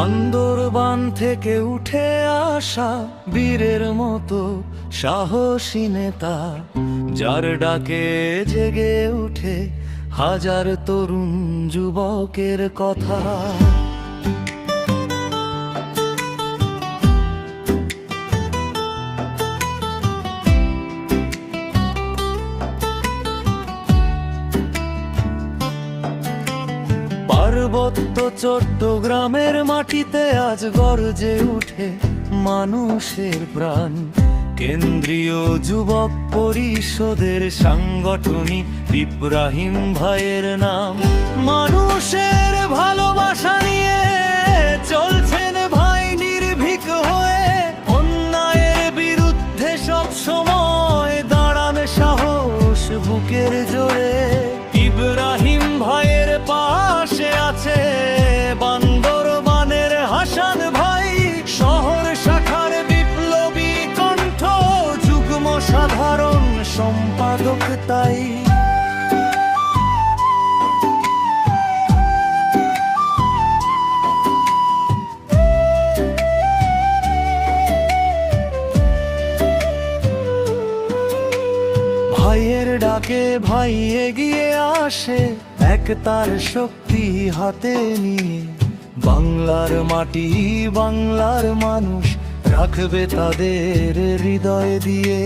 বান্দরবান থেকে উঠে আসা বীরের মতো সাহসী নেতা, যার ডাকে জেগে উঠে হাজার তরুণ যুবকের কথা। পার্বত্য চট্টগ্রামের মাটিতে আজ গর্জে উঠে মানুষের প্রাণ। কেন্দ্রীয় যুবক পরিষদের সাংগঠনিক ইব্রাহিম ভাইয়ের নাম। মানুষের ভালোবাসা নিয়ে চলছেন ভাই নির্ভীক হয়ে, অন্যায়ের বিরুদ্ধে সব সময় দাঁড়ান সাহস বুকের জোরে। ইব্রাহিম ভাইয়ের পাশে আছে বান্দরবানের হাসান ভাই, শহর শাখার বিপ্লবী কণ্ঠ, যুগ্ম সাধারণ সম্পাদক তাই। ভাইয়ের ডাকে ভাই এগিয়ে আসে, একতার শক্তি হাতে নিয়ে। বাংলার মাটি বাংলার মানুষ রাখবে তাদের হৃদয় দিয়ে।